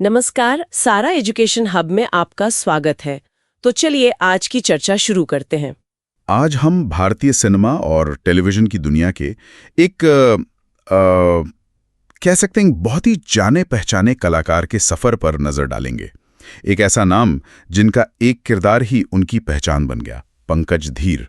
नमस्कार, सारा education hub में आपका स्वागत है। तो चलिए आज की चर्चा शुरू करते हैं। आज हम भारतीय सिनेमा और टेलीविजन की दुनिया के एक कह सकते हैं बहुत ही जाने पहचाने कलाकार के सफर पर नजर डालेंगे। एक ऐसा नाम जिनका एक किरदार ही उनकी पहचान बन गया, पंकज धीर।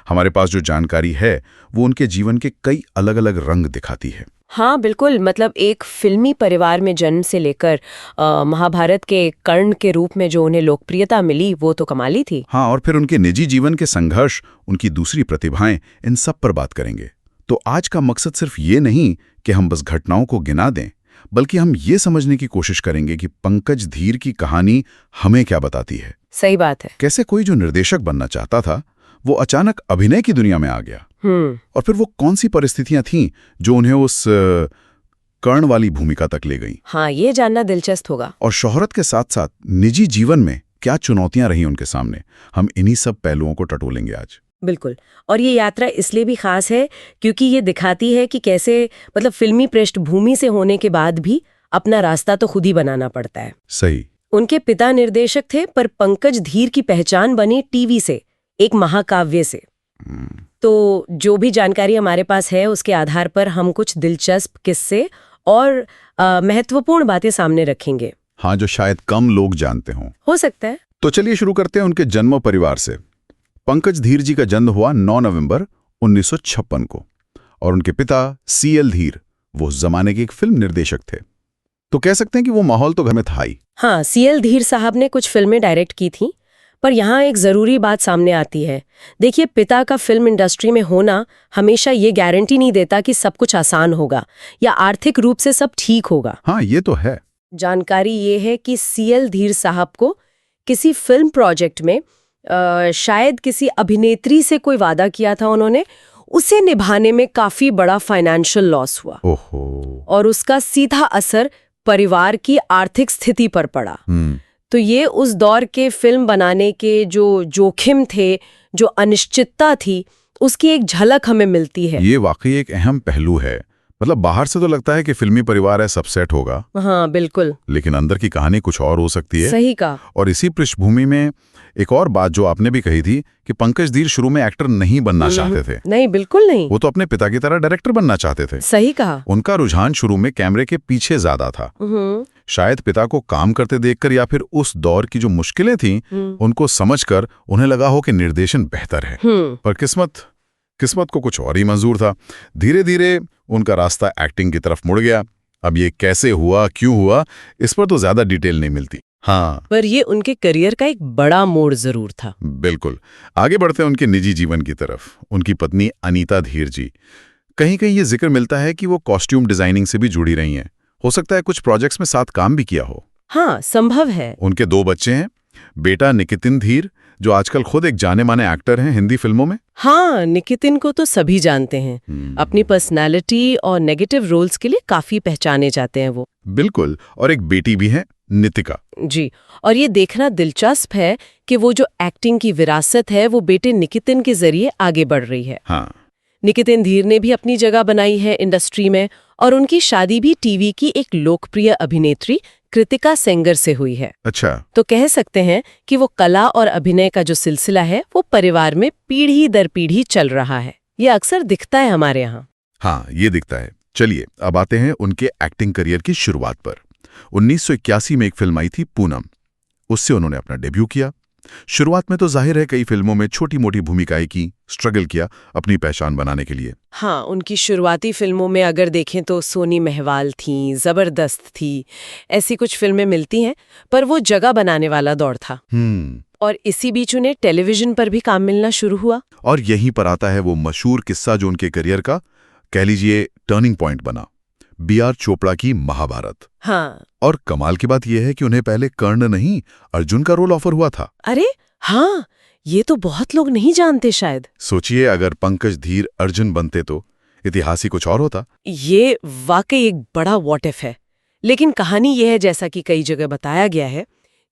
हमारे पास जो जानकारी है वो उनके जीवन के कई अलग अलग रंग दिखाती है। हाँ बिल्कुल, मतलब एक फिल्मी परिवार में जन्म से लेकर महाभारत के कर्ण के रूप में जो उन्हें लोकप्रियता मिली वो तो कमाली थी। हाँ, और फिर उनके निजी जीवन के संघर्ष, उनकी दूसरी प्रतिभाएं, इन सब पर बात करेंगे। तो आज का मकसद सिर्फ ये नहीं कि हम बस घटनाओं को गिना दें, बल्कि हम ये समझने की कोशिश करेंगे कि पंकज धीर की कहानी हमें क्या बताती है। सही बात है। कैसे कोई जो निर्देशक बनना चाहता था वो अचानक अभिनय की दुनिया में आ गया, और फिर वो कौन सी परिस्थितियां थीं जो उन्हें उस कर्ण वाली भूमिका तक ले गईं। हाँ, ये जानना दिलचस्प होगा। और शोहरत के साथ साथ निजी जीवन में क्या चुनौतियां रही उनके सामने, हम इन्हीं सब पहलुओं को टटोलेंगे आज। बिल्कुल, और ये यात्रा इसलिए भी खास है क्योंकि ये दिखाती है कि कैसे मतलब फिल्मी पृष्ठभूमि से होने के बाद भी अपना रास्ता तो खुद ही बनाना पड़ता है। सही। उनके पिता निर्देशक थे, पर पंकज धीर की पहचान बनी टीवी से, एक महाकाव्य से। तो जो भी जानकारी हमारे पास है उसके आधार पर हम कुछ दिलचस्प किस्से और महत्वपूर्ण बातें सामने रखेंगे। हाँ, जो शायद कम लोग जानते हों। हो सकता है। तो चलिए शुरू करते हैं उनके जन्म परिवार से। पंकज धीर जी का जन्म हुआ 9 नवंबर 1956 को, और उनके पिता CL धीर वो उस जमाने के एक फिल्म निर्देशक थे। तो कह सकते हैं कि वो माहौल तो घर में था ही। हाँ, CL धीर साहब ने कुछ फिल्में डायरेक्ट की थी, पर यहाँ एक जरूरी बात सामने आती है। देखिए, पिता का फिल्म इंडस्ट्री में होना हमेशा ये गारंटी नहीं देता कि सब कुछ आसान होगा या आर्थिक रूप से सब ठीक होगा। हाँ, ये तो है। जानकारी ये है कि CL धीर साहब को किसी फिल्म प्रोजेक्ट में शायद किसी अभिनेत्री से कोई वादा किया था उन्होंने, उसे निभाने में काफी बड़ा फाइनेंशियल लॉस हुआ। ओहो। और उसका सीधा असर परिवार की आर्थिक स्थिति पर पड़ा। तो ये उस दौर के फिल्म बनाने के जो जोखिम थे, जो अनिश्चितता थी, उसकी एक झलक हमें मिलती है। ये वाकई एक अहम पहलू है। मतलब बाहर से तो लगता है कि फिल्मी परिवार है, सब सेट होगा। हाँ बिल्कुल, लेकिन अंदर की कहानी कुछ और हो सकती है। सही कहा। और इसी पृष्ठभूमि में एक और बात जो आपने भी कही थी कि पंकज धीर शुरू में एक्टर नहीं बनना चाहते थे। नहीं, बिल्कुल नहीं। वो तो अपने पिता की तरह डायरेक्टर बनना चाहते थे। सही कहा। उनका रुझान शुरू में कैमरे के पीछे ज्यादा था। शायद पिता को काम करते देखकर या फिर उस दौर की जो मुश्किलें थीं उनको समझकर उन्हें लगा हो कि निर्देशन बेहतर है। पर किस्मत को कुछ और ही मंजूर था। धीरे धीरे उनका रास्ता एक्टिंग की तरफ मुड़ गया। अब ये कैसे हुआ, क्यों हुआ, इस पर तो ज्यादा डिटेल नहीं मिलती। हाँ, पर ये उनके करियर का एक बड़ा मोड़ जरूर था। बिल्कुल। आगे बढ़ते हैं उनके निजी जीवन की तरफ। उनकी पत्नी अनीता धीर जी, कहीं कहीं ये जिक्र मिलता है कि वो कॉस्ट्यूम डिजाइनिंग से भी जुड़ी रही हैं। हो सकता है कुछ प्रोजेक्ट्स में साथ काम भी किया हो। हाँ, संभव है। उनके 2 बच्चे हैं। बेटा निकितिन धीर, जो आजकल खुद एक जाने माने एक्टर हैं हिंदी फिल्मों में। हाँ, निकितिन को तो सभी जानते हैं। अपनी पर्सनालिटी और नेगेटिव रोल्स के लिए काफी पहचाने जाते हैं वो। बिल्कुल। और एक बेटी भी है, नितिका जी। और ये देखना दिलचस्प है कि वो जो एक्टिंग की विरासत है वो बेटे निकितिन के जरिए आगे बढ़ रही है। हाँ, निकितिन धीर ने भी अपनी जगह बनाई है इंडस्ट्री में, और उनकी शादी भी टीवी की एक लोकप्रिय अभिनेत्री कृतिका सेंगर से हुई है। अच्छा। तो कह सकते हैं कि वो कला और अभिनय का जो सिलसिला है वो परिवार में पीढ़ी दर पीढ़ी चल रहा है। ये अक्सर दिखता है हमारे यहाँ। हाँ, ये दिखता है। चलिए अब आते हैं उनके एक्टिंग करियर की शुरुआत पर। 1981 में एक फिल्म आई थी पूनम, उससे उन्होंने अपना डेब्यू किया। शुरुआत में तो जाहिर है कई फिल्मों में छोटी मोटी भूमिकाएं की, स्ट्रगल किया अपनी पहचान बनाने के लिए। हाँ, उनकी शुरुआती फिल्मों में अगर देखें तो सोनी महवाल थी, जबरदस्त थी, ऐसी कुछ फिल्में मिलती हैं, पर वो जगह बनाने वाला दौर था। और इसी बीच उन्हें टेलीविजन पर भी काम मिलना शुरू हुआ। और यहीं पर आता है वो मशहूर किस्सा जो उनके करियर का, कह लीजिए, टर्निंग पॉइंट बना, BR चोपड़ा की महाभारत। हाँ। और कमाल की बात यह है कि उन्हें पहले कर्ण नहीं, अर्जुन का रोल ऑफर हुआ था। अरे हाँ, ये तो बहुत लोग नहीं जानते शायद। सोचिए, अगर पंकज धीर अर्जुन बनते तो इतिहास ही कुछ और होता। ये वाकई एक बड़ा व्हाट इफ है। लेकिन कहानी यह है, जैसा कि कई जगह बताया गया है,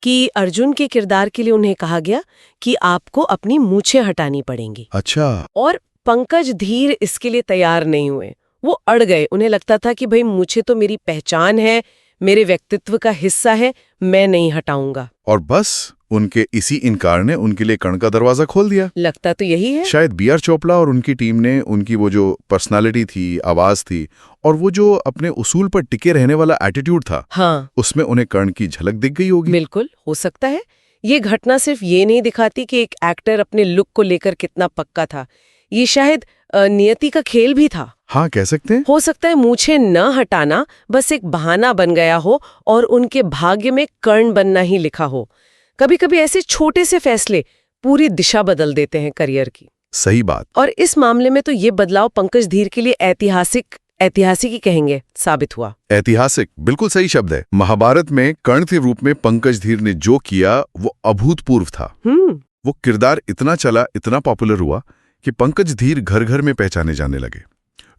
कि अर्जुन के किरदार के लिए उन्हें कहा गया कि आपको अपनी मूछें हटानी पड़ेंगी। अच्छा। और पंकज धीर इसके लिए तैयार नहीं हुए। वो अड़ गए। उन्हें लगता था कि भाई मूछें तो मेरी पहचान है, मेरे व्यक्तित्व का हिस्सा है, मैं नहीं हटाऊंगा। और बस उनके इसी इनकार ने उनके लिए कर्ण का दरवाजा खोल दिया। लगता तो यही है। शायद बी.आर. चोपड़ा और उनकी टीम ने उनकी वो जो पर्सनालिटी थी, आवाज थी और वो जो अपने उसूल पर टिके रहने वाला एटीट्यूड था, हाँ, उसमें उन्हें कर्ण की झलक दिख गई होगी। बिल्कुल हो सकता है। ये घटना सिर्फ ये नहीं दिखाती कि एक एक्टर अपने लुक को लेकर कितना पक्का था, ये शायद नियति का खेल भी था। हाँ, कह सकते हैं। हो सकता है मूछें न हटाना बस एक बहाना बन गया हो और उनके भाग्य में कर्ण बनना ही लिखा हो। कभी कभी ऐसे छोटे से फैसले पूरी दिशा बदल देते हैं करियर की। सही बात। और इस मामले में तो ये बदलाव पंकज धीर के लिए ऐतिहासिक ही कहेंगे साबित हुआ। ऐतिहासिक बिल्कुल सही शब्द है। महाभारत में कर्ण के रूप में पंकज धीर ने जो किया वो अभूतपूर्व था। वो किरदार इतना चला, इतना पॉपुलर हुआ कि पंकज धीर घर घर में पहचाने जाने लगे।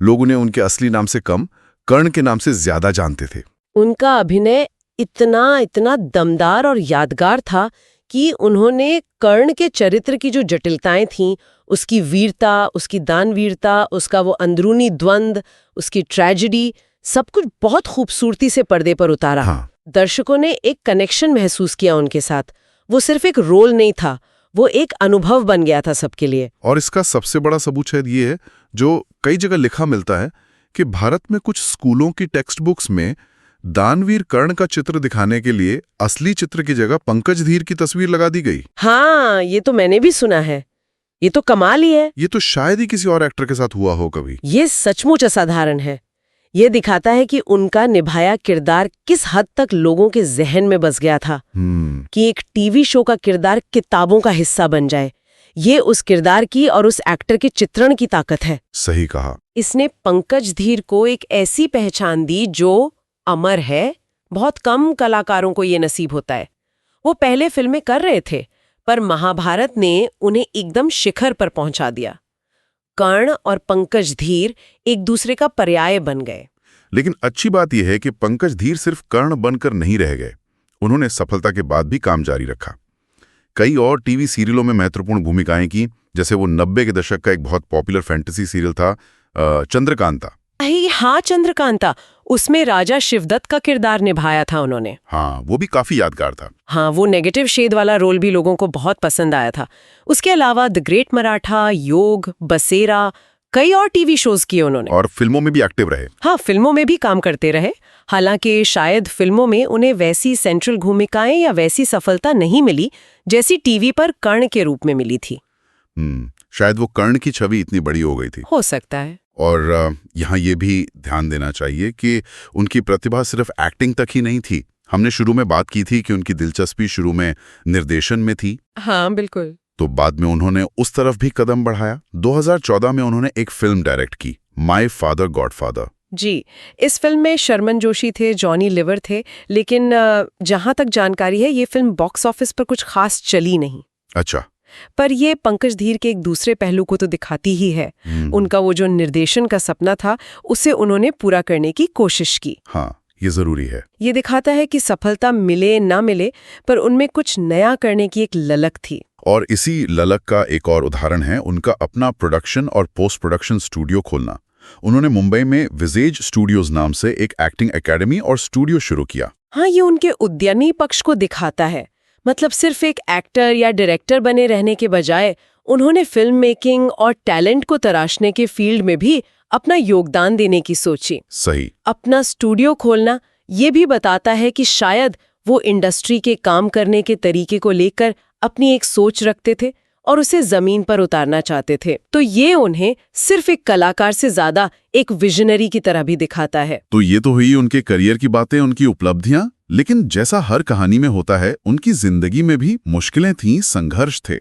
लोग उन्हें उनके असली नाम से कम कर्ण के नाम से ज्यादा जानते थे। उनका अभिनय इतना दमदार और यादगार था कि उन्होंने कर्ण के चरित्र की जो जटिलताएं थीं, उसकी वीरता, उसकी दानवीरता, उसका वो अंदरूनी द्वंद्व, उसकी ट्रेजेडी, सब कुछ बहुत खूबसूरती से पर्दे पर उतारा। हाँ। दर्शकों ने एक कनेक्शन महसूस किया उनके साथ। वो सिर्फ एक रोल नहीं था, वो एक अनुभव बन गया था सबके लिए। और इसका सबसे बड़ा सबूत शायद ये है, जो कई जगह लिखा मिलता है, कि भारत में कुछ स्कूलों की टेक्स्ट बुक्स में दानवीर कर्ण का चित्र दिखाने के लिए असली चित्र की जगह पंकज धीर की तस्वीर लगा दी गई। हाँ, ये तो मैंने भी सुना है। ये तो कमाल ही है। ये तो शायद ही किसी और एक्टर के साथ हुआ हो कभी। ये सचमुच असाधारण है। ये दिखाता है कि उनका निभाया किरदार किस हद तक लोगों के जहन में बस गया था। कि एक टीवी शो का किरदार किताबों का हिस्सा बन जाए, ये उस किरदार की और उस एक्टर के चित्रण की ताकत है। सही कहा। इसने पंकज धीर को एक ऐसी पहचान दी जो अमर है। बहुत कम कलाकारों को ये नसीब होता है। वो पहले फिल्में कर रहे थे, पर महाभारत ने उन्हें एकदम शिखर पर पहुंचा दिया। कर्ण और पंकज धीर एक दूसरे का पर्याय बन गए। लेकिन अच्छी बात यह है कि पंकज धीर सिर्फ कर्ण बनकर नहीं रह गए। उन्होंने सफलता के बाद भी काम जारी रखा। कई और टीवी सीरियलों में महत्वपूर्ण भूमिकाएं की, जैसे वो 90 के दशक का एक बहुत पॉपुलर फैंटेसी सीरियल था चंद्रकांता। हाँ, चंद्रकांता। उसमें राजा शिवदत्त का किरदार निभाया था उन्होंने। हाँ, वो भी काफी यादगार था। हाँ, वो नेगेटिव शेड वाला रोल भी लोगों को बहुत पसंद आया था। उसके अलावा द ग्रेट मराठा, योग, बसेरा, कई और टीवी शोज किए उन्होंने। और फिल्मों में भी एक्टिव रहे। हाँ, फिल्मों में भी काम करते रहे। हालांकि शायद फिल्मों में उन्हें वैसी सेंट्रल भूमिकाएं या वैसी सफलता नहीं मिली जैसी टीवी पर कर्ण के रूप में मिली थी। शायद वो कर्ण की छवि इतनी बड़ी हो गई थी। हो सकता है। और यहाँ ये भी ध्यान देना चाहिए कि उनकी प्रतिभा सिर्फ एक्टिंग तक ही नहीं थी। हमने शुरू में बात की थी कि उनकी दिलचस्पी शुरू में निर्देशन में थी। हाँ, बिल्कुल। तो बाद में उन्होंने उस तरफ भी कदम बढ़ाया। 2014 में उन्होंने एक फिल्म डायरेक्ट की, माय फादर गॉडफादर। जी, इस फिल्म में शर्मन जोशी थे, जॉनी लिवर थे, लेकिन जहां तक जानकारी है ये फिल्म बॉक्स ऑफिस पर कुछ खास चली नहीं। अच्छा। पर ये पंकज धीर के एक दूसरे पहलू को तो दिखाती ही है। उनका वो जो निर्देशन का सपना था, उसे उन्होंने पूरा करने की कोशिश की। हाँ, ये जरूरी है। ये दिखाता है कि सफलता मिले ना मिले, पर उनमें कुछ नया करने की एक ललक थी। और इसी ललक का एक और उदाहरण है उनका अपना प्रोडक्शन और पोस्ट प्रोडक्शन स्टूडियो खोलना। उन्होंने मुंबई में विजेज स्टूडियोज नाम से एक एक्टिंग एकेडमी और स्टूडियो शुरू किया। हाँ, ये उनके उद्यमी पक्ष को दिखाता है। मतलब सिर्फ एक एक्टर या डायरेक्टर बने रहने के बजाय उन्होंने फिल्म मेकिंग और टैलेंट को तराशने के फील्ड में भी अपना योगदान देने की सोची। सही। अपना स्टूडियो खोलना ये भी बताता है कि शायद वो इंडस्ट्री के काम करने के तरीके को लेकर अपनी एक सोच रखते थे और उसे जमीन पर उतारना चाहते थे। तो ये उन्हें सिर्फ एक कलाकार से ज्यादा एक विजनरी की तरह भी दिखाता है। तो ये तो हुई उनके करियर की बातें, उनकी उपलब्धियां। लेकिन जैसा हर कहानी में होता है, उनकी जिंदगी में भी मुश्किलें थीं, संघर्ष थे।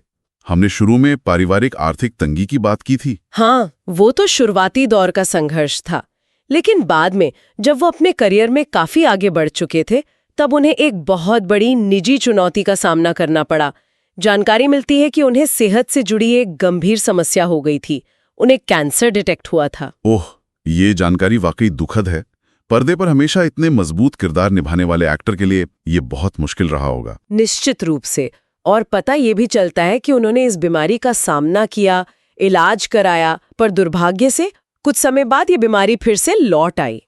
हमने शुरू में पारिवारिक आर्थिक तंगी की बात की थी। हाँ, वो तो शुरुआती दौर का संघर्ष था। लेकिन बाद में जब वो अपने करियर में काफी आगे बढ़ चुके थे, तब उन्हें एक बहुत बड़ी निजी चुनौती का सामना करना पड़ा। जानकारी मिलती है कि उन्हें सेहत से जुड़ी एक गंभीर समस्या हो गई थी। उन्हें कैंसर डिटेक्ट हुआ था। ओह, ये जानकारी वाकई दुखद है। पर्दे पर हमेशा इतने मजबूत किरदार निभाने वाले एक्टर के लिए ये बहुत मुश्किल रहा होगा। निश्चित रूप से। और पता ये भी चलता है कि उन्होंने इस बीमारी का सामना किया, इलाज कराया, पर दुर्भाग्य से कुछ समय बाद ये बीमारी फिर से लौट आई।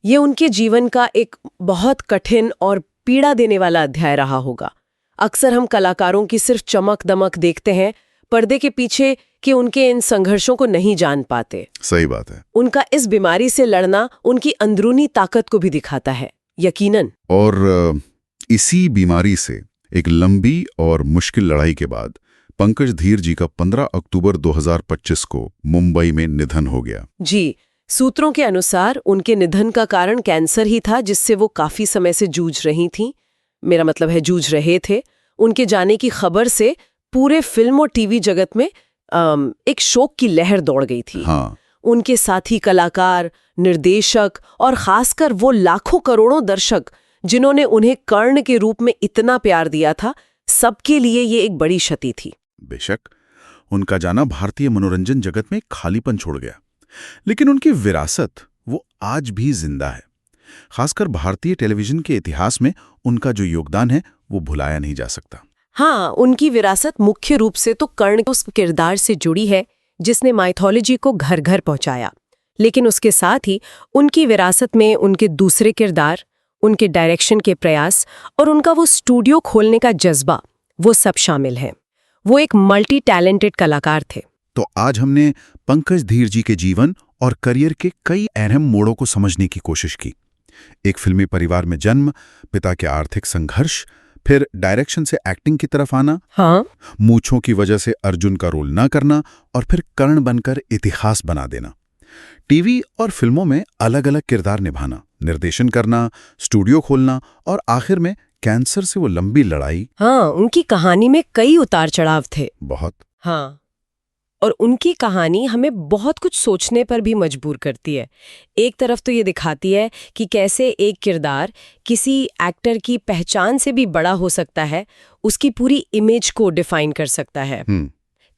ये उनके जीवन का एक बहुत कठिन और पीड़ा देने वाला अध्याय रहा होगा। अक्सर हम कलाकारों की सिर्फ चमक दमक देखते हैं, पर्दे के पीछे कि उनके इन संघर्षों को नहीं जान पाते। सही बात है। उनका इस बीमारी से लड़ना उनकी अंदरूनी ताकत को भी दिखाता है, यकीनन। और इसी बीमारी से एक लंबी और मुश्किल लड़ाई के बाद पंकज धीर जी का 15 अक्टूबर 2025 को मुंबई में निधन हो गया। जी, सूत्रों के अनुसार उनके निधन का कारण कैंसर ही था, जिससे वो काफी समय से जूझ रही थीं। मेरा मतलब है जूझ रहे थे। उनके जाने की खबर से पूरे फिल्म और टीवी जगत में एक शोक की लहर दौड़ गई थी। हाँ। उनके साथी कलाकार, निर्देशक और खासकर वो लाखों करोड़ों दर्शक जिन्होंने उन्हें कर्ण के रूप में इतना प्यार दिया था, सबके लिए ये एक बड़ी क्षति थी। बेशक उनका जाना भारतीय मनोरंजन जगत में खालीपन छोड़ गया, लेकिन उनकी विरासत वो आज भी जिंदा है। खासकर भारतीय टेलीविजन के इतिहास में उनका जो योगदान है वो भुलाया नहीं जा सकता। हाँ, उनकी विरासत मुख्य रूप से तो कर्ण उस किरदार से जुड़ी है जिसने माइथोलॉजी को घर घर पहुंचाया, लेकिन उसके साथ ही उनकी विरासत में उनके दूसरे किरदार, उनके डायरेक्शन के प्रयास और उनका वो स्टूडियो खोलने का जज्बा, वो सब शामिल हैं। वो एक मल्टी टैलेंटेड कलाकार थे। तो आज हमने पंकज धीर जी के जीवन और करियर के कई अहम मोड़ों को समझने की कोशिश की। एक फिल्मी परिवार में जन्म, पिता के आर्थिक संघर्ष, फिर डायरेक्शन से एक्टिंग की तरफ आना, हाँ, मूंछों की वजह से अर्जुन का रोल न करना और फिर कर्ण बनकर इतिहास बना देना। टीवी और फिल्मों में अलग अलग किरदार निभाना, निर्देशन करना, स्टूडियो खोलना और आखिर में कैंसर से वो लंबी लड़ाई। हाँ, उनकी कहानी में कई उतार चढ़ाव थे। बहुत। हाँ, और उनकी कहानी हमें बहुत कुछ सोचने पर भी मजबूर करती है। एक तरफ तो ये दिखाती है कि कैसे एक किरदार किसी एक्टर की पहचान से भी बड़ा हो सकता है, उसकी पूरी इमेज को डिफाइन कर सकता है।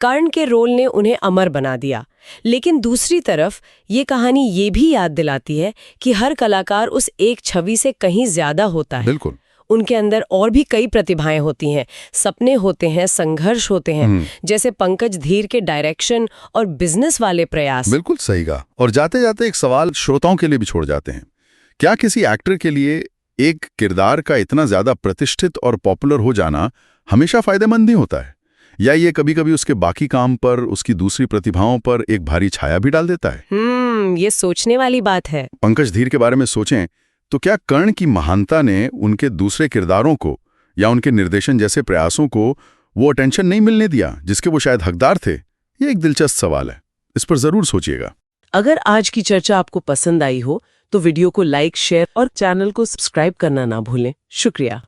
कर्ण के रोल ने उन्हें अमर बना दिया, लेकिन दूसरी तरफ ये कहानी ये भी याद दिलाती है कि हर कलाकार उस एक छवि से कहीं ज्यादा होता है। बिल्कुल। उनके अंदर और भी कई प्रतिभाएं होती हैं, सपने होते हैं, संघर्ष होते हैं, जैसे पंकज धीर के डायरेक्शन और बिजनेस वाले प्रयास। बिल्कुल सही कहा। और जाते जाते एक सवाल श्रोताओं के लिए भी छोड़ जाते हैं। क्या किसी एक्टर के लिए एक किरदार का इतना ज्यादा प्रतिष्ठित और पॉपुलर हो जाना हमेशा फायदेमंद नहीं होता है, या ये कभी-कभी उसके बाकी काम पर, उसकी दूसरी प्रतिभाओं पर एक भारी छाया भी डाल देता है? ये सोचने वाली बात है। पंकज धीर के बारे में सोचें तो क्या कर्ण की महानता ने उनके दूसरे किरदारों को या उनके निर्देशन जैसे प्रयासों को वो अटेंशन नहीं मिलने दिया जिसके वो शायद हकदार थे? ये एक दिलचस्प सवाल है, इस पर जरूर सोचिएगा। अगर आज की चर्चा आपको पसंद आई हो तो वीडियो को लाइक, शेयर और चैनल को सब्सक्राइब करना ना भूलें। शुक्रिया।